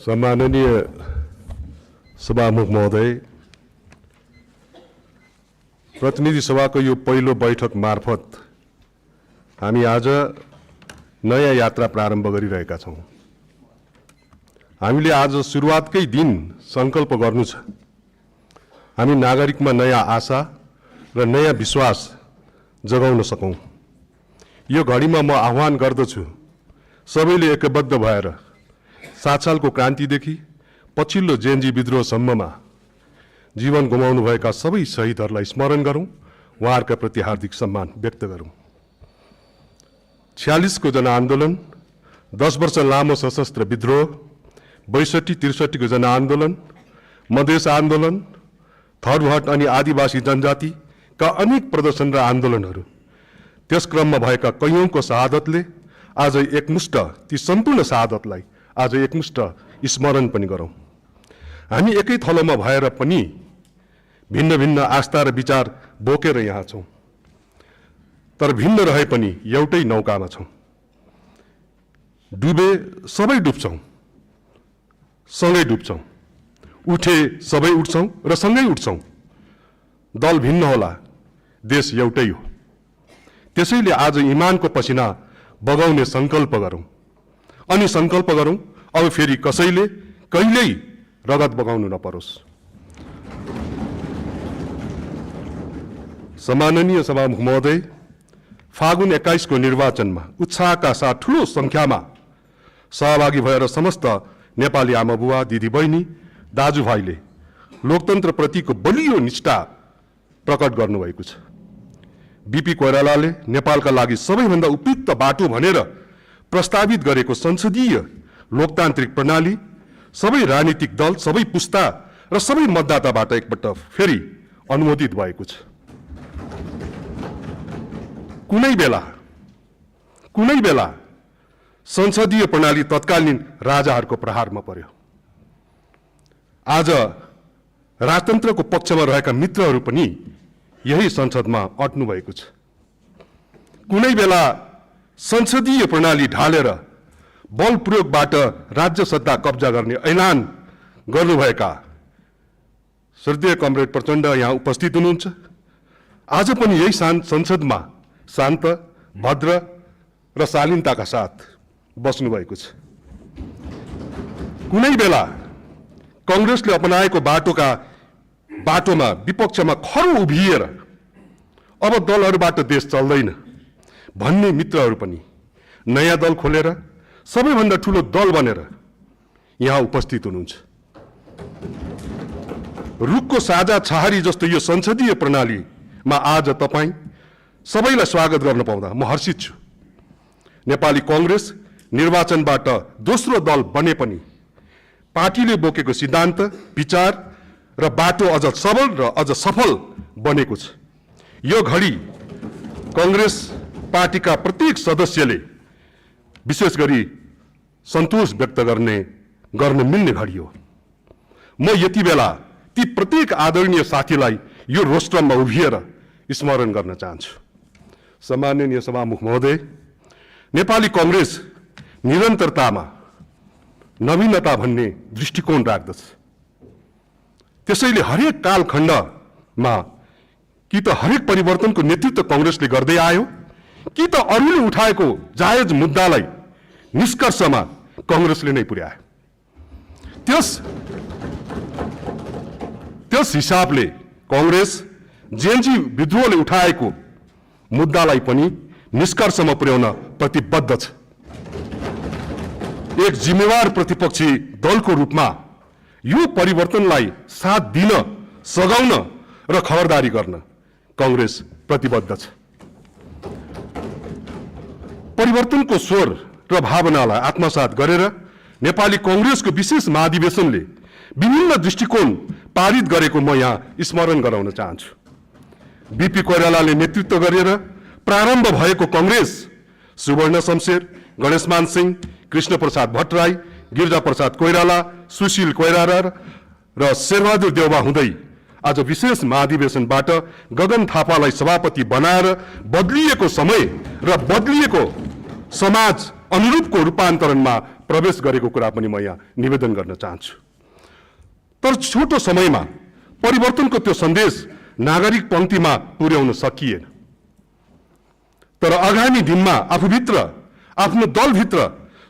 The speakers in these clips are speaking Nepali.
सम्माननीय सभामुख महोदय, प्रतिनिधि सभाको यो पहिलो बैठक मार्फत हामी आज नयाँ यात्रा प्रारम्भ गरिरहेका छौं। हामीले आज सुरुवातकै दिन संकल्प गर्नु छ, हामी नागरिकमा नयाँ आशा र नयाँ विश्वास जगाउन सकौं। यो घडीमा म आह्वान गर्दछु सबैले एकबद्ध भएर 7 सालको क्रान्तिदेखि पछिल्लो जेएनजी विद्रोहसम्ममा जीवन गुमाउनुभएका सबै शहीदहरूलाई स्मरण गरौं, उहाँहरूका प्रति हार्दिक सम्मान व्यक्त गरौं। 46 को जनआन्दोलन, 10 वर्ष लामो सशस्त्र विद्रोह, 62-63 को जनआन्दोलन, मधेस आन्दोलन, थरहट अनि आदिवासी जनजातिका अनेक प्रदर्शन र आन्दोलनहरू, त्यस क्रममा भएका कैयौंको शहादतले आज एकमुष्ट ती सम्पूर्ण शहादतलाई आज एकमुष्ट स्मरण पनि गरौं। हामी एकै थलोमा भएर पनि भिन्न भिन्न आस्था र विचार बोकेर यहाँ छौं, तर भिन्न रहे पनि एउटै नौकामा छौं। डुबे सबै डुब्छौं, सँगै डुब्छौं, उठे सबै उठ्छौं र सँगै उठ्छौं। दल भिन्न होला, देश एउटै हो। त्यसैले आज इमानको पसिना बगाउने संकल्प गरौं अनि संकल्प गरौं अब फेरि कसैले कहिल्यै रगत बगाउनु नपरोस्। सम्माननीय सभामुख महोदय, फागुन 21 को निर्वाचनमा उत्साहका साथ ठूलो संख्यामा सहभागी भएर समस्त नेपाली आमाबुवा, दिदीबहिनी, दाजुभाइले लोकतन्त्र प्रतिको बलियो निष्ठा प्रकट गर्नुभएको छ। बीपी कोइरालाले नेपालका लागि सबैभन्दा उपयुक्त बाटो भनेर प्रस्तावित गरेको संसदीय लोकतान्त्रिक प्रणाली सबै राजनीतिक दल, सबै पुस्ता र सबै मतदाताबाट एकपल्ट फेरि अनुमोदित भएको छ। कुनै बेला संसदीय प्रणाली तत्कालीन राजाहरूको प्रहारमा पर्यो। आज राजतन्त्रको पक्षमा रहेका मित्रहरू पनि यही संसदमा अट्नु भएको छ। कुनै बेला संसदीय प्रणाली ढालेर बल प्रयोगबाट राज्य सत्ता कब्जा गर्ने ऐलान गर्नुभएका श्रद्धेय कमरेड प्रचण्ड यहाँ उपस्थित हुनुहुन्छ। आज पनि यही संसदमा शान्त, भद्र र शालीनताका साथ बस्नु भएको छ। कुनै बेला कांग्रेसले अपनाएको बाटोमा विपक्षमा खरो उभिएर अब दलहरूबाट देश चल्दैन भन्ने मित्रहरू पनि नयाँ दल खोलेर सबैभन्दा ठूलो दल बनेर यहाँ उपस्थित हुनुहुन्छ। रुखको साझा छहारी जस्तो यो संसदीय प्रणालीमा आज तपाईं सबैलाई स्वागत गर्न पाउँदा म हर्षित छु। नेपाली कांग्रेस निर्वाचनबाट दोस्रो दल बने पनि पार्टीले बोकेको सिद्धान्त, विचार र बाटो अझ सबल र अझ सफल बनेको छ। यो घडी कांग्रेस पार्टीका प्रत्येक सदस्यले विशेष गरी सन्तोष व्यक्त गर्न मिल्ने घडी हो। म यति बेला ती प्रत्येक आदरणीय साथीलाई यो रोस्टरमा उभिएर स्मरण गर्न चाहन्छु। सम्माननीय सभामुख महोदय, नेपाली कांग्रेस निरन्तरतामा नवीनता भन्ने दृष्टिकोण राख्दछ। त्यसैले हरेक कालखण्डमा कि त हरेक परिवर्तनको नेतृत्व कांग्रेसले गर्दै आयो, कि त अरूले उठाएको जायज मुद्दालाई निष्कर्षमा कांग्रेसले नै पुर्यायो। त्यस हिसाबले कांग्रेस जेएनजी विद्रोहले उठाएको मुद्दालाई पनि निष्कर्षमा पुर्याउन प्रतिबद्ध छ। एक जिम्मेवार प्रतिपक्षी दलको रूपमा यो परिवर्तनलाई साथ दिन, सघाउन र खबरदारी गर्न कांग्रेस प्रतिबद्ध छ। परिवर्तनको स्वर र भावनालाई आत्मसात गरेर नेपाली कांग्रेसको विशेष महाधिवेशनले विभिन्न दृष्टिकोण पारित गरेको म यहाँ स्मरण गराउन चाहन्छु। बीपी कोइरालाले नेतृत्व गरेर प्रारम्भ भएको कांग्रेस सुवर्ण शमशेर, गणेशमान सिंह, कृष्ण प्रसाद भट्टराई, गिरिजा प्रसाद कोइराला, सुशील कोइराला र शेरबहादुर देउवा हुँदै आज विशेष महाधिवेशनबाट गगन थापालाई सभापति बनाएर बदलिएको समय र बदलिएको समाज अनुरूपको रूपान्तरणमा प्रवेश गरेको कुरा पनि म यहाँ निवेदन गर्न चाहन्छु। तर छोटो समयमा परिवर्तनको त्यो सन्देश नागरिक पंक्तिमा पुर्याउन सकिएन। तर आगामी दिनमा आफूभित्र, आफ्नो दलभित्र,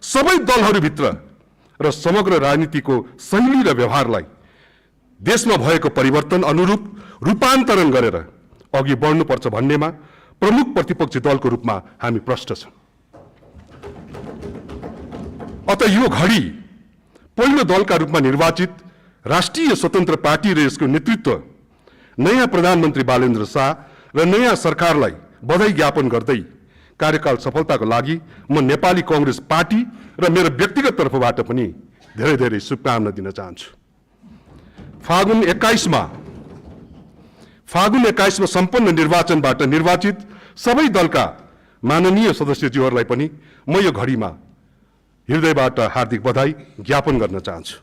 सबै दलहरूभित्र र समग्र राजनीतिको शैली र व्यवहारलाई देशमा भएको परिवर्तन अनुरूप रूपान्तरण गरेर अघि बढ्नुपर्छ भन्नेमा प्रमुख प्रतिपक्षी दलको रूपमा हामी प्रष्ट छौं। अत यो घडी पहिलो दलका रूपमा निर्वाचित राष्ट्रिय स्वतन्त्र पार्टी र यसको नेतृत्व नयाँ प्रधानमन्त्री बालेन्द्र शाह र नयाँ सरकारलाई बधाई ज्ञापन गर्दै कार्यकाल सफलताको लागि म नेपाली कांग्रेस पार्टी र मेरो व्यक्तिगत तर्फबाट पनि धेरै धेरै शुभकामना दिन चाहन्छु। फागुन 21 मा सम्पन्न निर्वाचनबाट निर्वाचित सबै दलका माननीय सदस्यज्यूहरूलाई पनि म यो घडीमा हृदयबाट हार्दिक बधाई ज्ञापन गर्न चाहन्छु।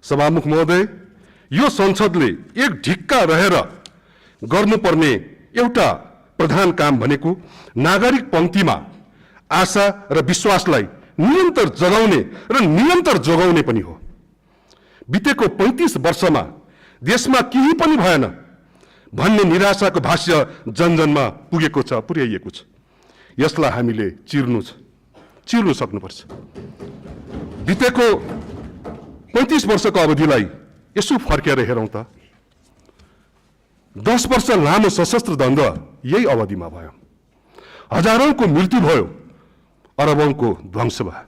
सभामुख महोदय, यो संसदले एक ढिक्का रहेर गर्नुपर्ने एउटा प्रधान काम भनेको नागरिक पंक्तिमा आशा र विश्वासलाई निरन्तर जगाउने र निरन्तर जोगाउने पनि हो। बितेको 35 वर्षमा देशमा केही पनि भएन भन्ने निराशाको भाष्य जनजनमा पुगेको छ, पुर्याइएको छ। यसलाई हामीले चिर्नु सक्नुपर्छ। बितेको 35 वर्षको अवधिलाई यसो फर्केर हेरौं त 10 वर्ष लामो सशस्त्र द्वन्द्व यही अवधिमा भयो। हजारौंको मृत्यु भयो, अरबौंको ध्वंस भयो।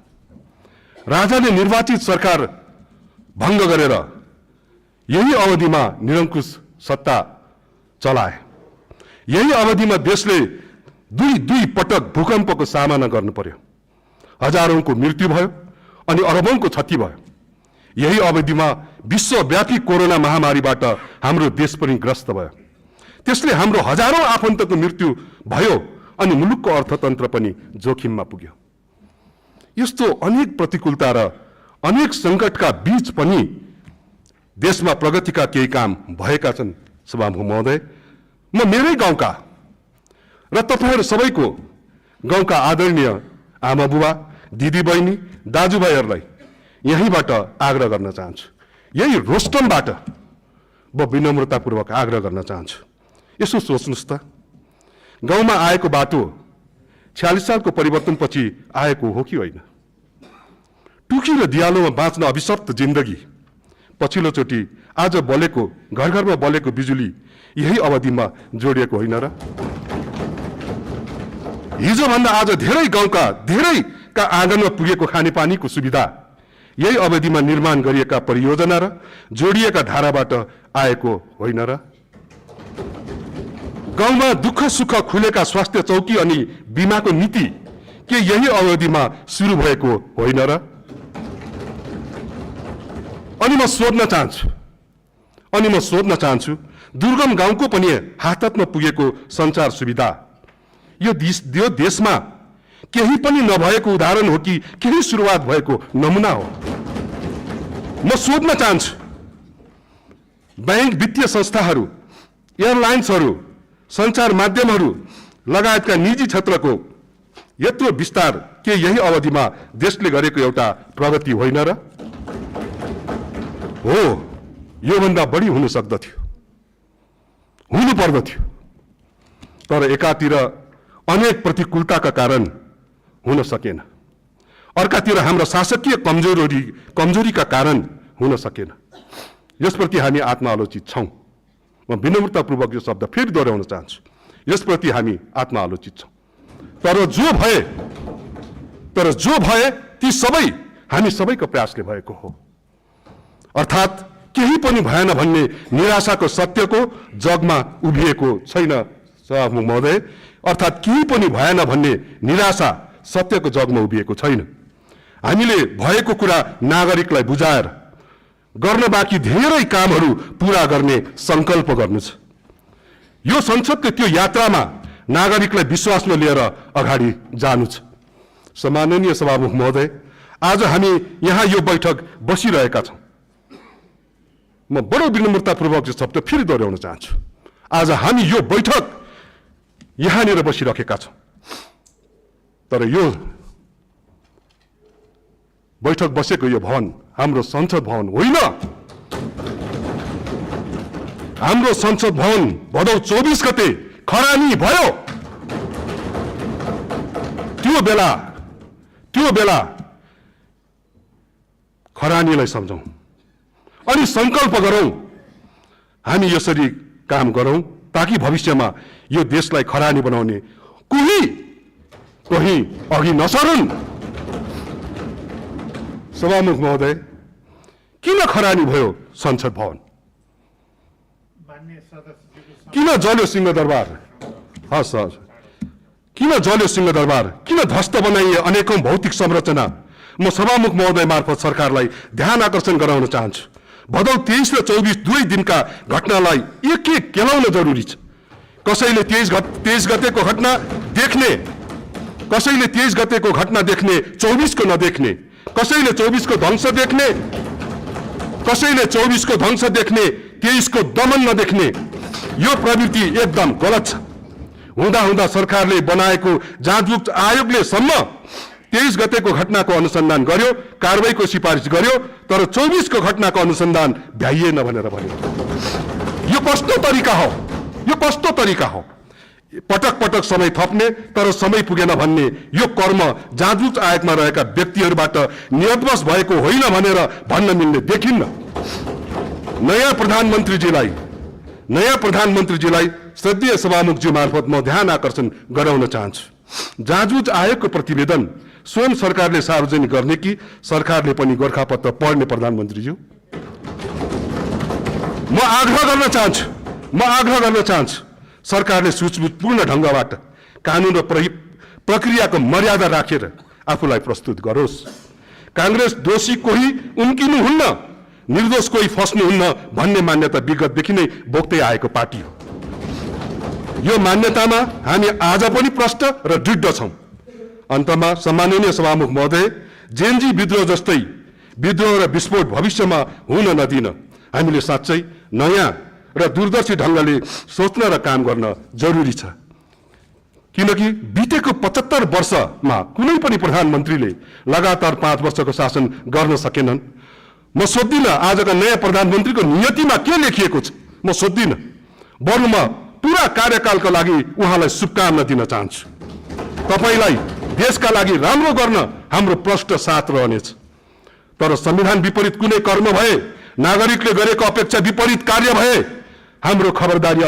राजाले निर्वाचित सरकार भंग गरेर यही अवधिमा निरंकुश सत्ता चलाए। यही अवधिमा देशले दुई पटक भूकम्पको सामना गर्नु पर्यो। हजारौंको मृत्यु भयो अनि अरबौंको क्षति भयो। यही अवधिमा विश्वव्यापी कोरोना महामारीबाट हाम्रो देश पनि ग्रस्त भयो। त्यसले हाम्रो हजारौं आफन्तको मृत्यु भयो अनि मुलुकको अर्थतन्त्र पनि जोखिममा पुग्यो। यस्तो अनेक प्रतिकूलता र अनेक संकटका बीच पनि देशमा प्रगतिका केही काम भएका छन्। सभामुख महोदय, म मेरै गाउँका र तपाईहरु सबैको गाउँका आदरणीय आमा बुबा, दिदी बहिनी, दाजुभाइहरूलाई यहीँबाट आग्रह गर्न चाहन्छु। यही रोस्टमबाट म विनम्रतापूर्वक आग्रह गर्न चाहन्छु। यसो सोच्नुस् त, गाउँमा आएको बाटो 46 सालको परिवर्तनपछि आएको हो कि होइन? टुकी र दियालोमा बाँच्न अभिशप्त जिन्दगी पछिल्लो चोटि आज बलेको, घर घरमा बलेको बिजुली यही अवधिमा जोडिएको होइन र? हिजो भन्दा आज धेरै गाउँका धेरैका आँगनमा पुगेको खानेपानीको सुविधा यही अवधिमा निर्माण गरिएका परियोजना र जोडिएका धाराबाट आएको होइन र? गाउँमा दुःख सुख खुलेका स्वास्थ्य चौकी अनि बीमाको नीति के यही अवधिमा सुरु भएको होइन र? अनि म सोध्न चाहन्छु दुर्गम गाउँको पनि हातमा पुगेको सञ्चार सुविधा यो देशमा केही पनि नभएको उदाहरण हो कि केही सुरुवात भएको नमुना हो? म सोध्न चाहन्छु बैंक, वित्तीय संस्थाहरू, एयरलाइन्सहरू, सञ्चार माध्यमहरू लगायतका निजी क्षेत्रको यत्रो विस्तार के यही अवधिमा देशले गरेको एउटा प्रगति होइन र? हो, योभन्दा बढी हुन सक्दथ्यो, हुनु पर्दथ्यो। तर एकातिर अनेक प्रतिकूलताका कारण हुन सकेन, अर्कातिर हाम्रा शासकीय कमजोरीका कारण हुन सकेन। यसप्रति हामी आत्मालोचित छौं। म विनम्रतापूर्वक यो शब्द फेरि दोहोऱ्याउन चाहन्छु, यसप्रति हामी आत्मालोचित छौं। तर जो भए ती सबै हामी सबैको प्रयासले भएको हो। अर्थात् केही पनि भएन भन्ने निराशाको सत्यको जगमा उभिएको छैन सभामुख महोदय। अर्थात् केही पनि भएन भन्ने निराशा सत्यको जगमा उभिएको छैन। हामीले भएको कुरा नागरिकलाई बुझाएर गर्न बाँकी धेरै कामहरू पूरा गर्ने संकल्प गर्नु छ। यो संसदको त्यो यात्रामा नागरिकलाई विश्वासमा लिएर अगाडि जानु छ। सम्माननीय सभामुख महोदय, आज हामी यहाँ यो बैठक बसिरहेका छौं। म बडो विनम्रतापूर्वक यो शब्द फेरि दोहोऱ्याउन चाहन्छु। आज हामी यो बैठक यहाँनिर बसिरहेका छौं। तर बैठक बसेको यो भवन हाम्रो संसद भवन होइन। हाम्रो संसद भवन भदौ 24 गते खरानी भयो। त्यो बेला खरानीलाई सम्झौं अनि संकल्प गरौं हामी यसरी काम गरौं ताकि भविष्यमा यो देशलाई खरानी बनाउने कोही अघि नसरुन्। सभामुख महोदय, किन खरानी भयो संसद भवन? किन जल्यो सिंहदरबार? हस् हस्, किन जल्यो सिंहदरबार? किन ध्वस्त बनाइए अनेकौं भौतिक संरचना? म सभामुख महोदय मार्फत सरकारलाई ध्यान आकर्षण गराउन चाहन्छु। भदौ 23 र 24 दुवै दिनका घटनालाई एक एक केलाउन जरुरी छ। कसैले 23 गतेको घटना देख्ने, कसैले 23 गतेको घटना देख्ने 24 को नदेख्ने, कसैले 24 को ध्वंस देख्ने, कसैले 24 को ध्वंस देख्ने 23 को दमन नदेख्ने, यो प्रवृत्ति एकदम गलत छ। हुँदा सरकारले बनाएको जाँच आयोगले सम्म 23 गतेको घटनाको अनुसन्धान गर्यो, कारबाहीको सिफारिस गर्यो, तर 24 को घटनाको अनुसन्धान भ्याइएन भनेर भन्यो। यो कस्तो तरिका हो? यो कस्तो तरिका हो? पटक समय थप्ने तर समय पुगेन भन्ने यो कर्म जाँच आयोगमा रहेका व्यक्तिहरूबाट नियतवश भएको होइन भनेर भन्न मिल्ने देखिन्न। नयाँ प्रधानमन्त्रीजीलाई श्रद्धेय सभामुखज्यू मार्फत म ध्यान आकर्षण गराउन चाहन्छु। जाँच आयोगको प्रतिवेदन स्वयं सरकारले सार्वजनिक गर्ने कि सरकारले पनि गोरखापत्र पढ्ने? प्रधानमन्त्रीज्यू, म आग्रह गर्न चाहन्छु सरकारले सूझबुझपूर्ण ढंगबाट कानून र प्रक्रियाको मर्यादा राखेर आफूलाई प्रस्तुत गरोस्। कांग्रेस दोषी कोही उम्किनु हुन्न, निर्दोष कोही फस्नु हुन्न भन्ने मान्यता विगतदेखि नै बोक्दै आएको पार्टी हो। यो मान्यतामा हामी आज पनि प्रष्ट र दृढ छौं। अन्तमा सम्माननीय सभामुख महोदय, जेएनजी विद्रोह जस्तै विद्रोह र विस्फोट भविष्यमा हुन नदिन हामीले साँच्चै नयाँ र दूरदर्शी ढंगले सोच्न र काम गर्न जरुरी छ। किनकि बितेको 75 वर्षमा कुनै पनि प्रधानमन्त्रीले लगातार 5 वर्षको शासन गर्न सकेनन्। म सोध्दिन आजका नयाँ प्रधानमन्त्रीको नियतिमा के लेखिएको छ, म सोध्दिन। बरु म पूरा कार्यकालका लागि उहाँलाई शुभकामना दिन चाहन्छु। तपाईलाई देशका लागि राम्रो गर्न हाम्रो प्रष्ट साथ रहनेछ। तर संविधान विपरीत कुनै कर्म भए, नागरिकले गरेको अपेक्षा विपरीत कार्य भए हाम्रो खबरदारी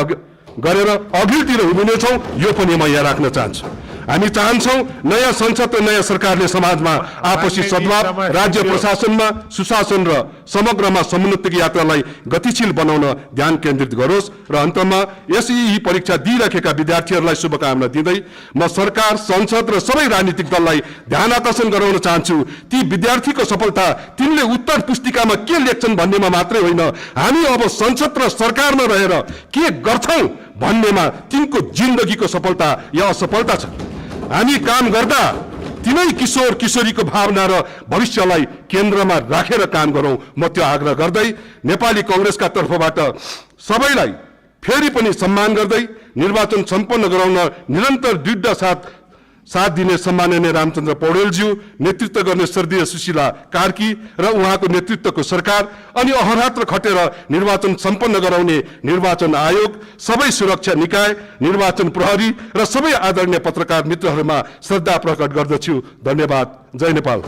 गरेर अघिल्तिर उभिनेछौं, यो पनि म यहाँ राख्न चाहन्छु। हामी चाहन्छौं नयाँ संसद र नयाँ सरकारले समाजमा आपसी सद्भाव, राज्य प्रशासनमा सुशासन र समग्रमा समुन्नतिको यात्रालाई गतिशील बनाउन ध्यान केन्द्रित गरोस्। र अन्तमा एसईई परीक्षा दिइराखेका विद्यार्थीहरूलाई शुभकामना दिँदै म सरकार, संसद र सबै राजनीतिक दललाई ध्यान आकर्षण गराउन चाहन्छु। ती विद्यार्थीको सफलता तिनले उत्तर पुस्तिकामा के लेख्छन् भन्नेमा मात्रै होइन, हामी अब संसद र सरकारमा रहेर के गर्छौं भन्नेमा तिनको जिन्दगीको सफलता या असफलता छ। हामी काम गर्दा तिनै किशोर किशोरीको भावना र भविष्यलाई केन्द्रमा राखेर काम गरौं। म त्यो आग्रह गर्दै नेपाली कांग्रेसका तर्फबाट सबैलाई फेरि पनि सम्मान गर्दै निर्वाचन सम्पन्न गराउन निरन्तर दृढ साथ दिने सम्माननीय रामचन्द्र पौडेलज्यू, नेतृत्व गर्ने श्रद्धेय सुशीला कार्की र उहाँको नेतृत्वको सरकार अनि अहरात्र खटेर निर्वाचन सम्पन्न गराउने निर्वाचन आयोग, सबै सुरक्षा निकाय, निर्वाचन प्रहरी र सबै आदरणीय पत्रकार मित्रहरूमा श्रद्धा प्रकट गर्दछु। धन्यवाद। जय नेपाल।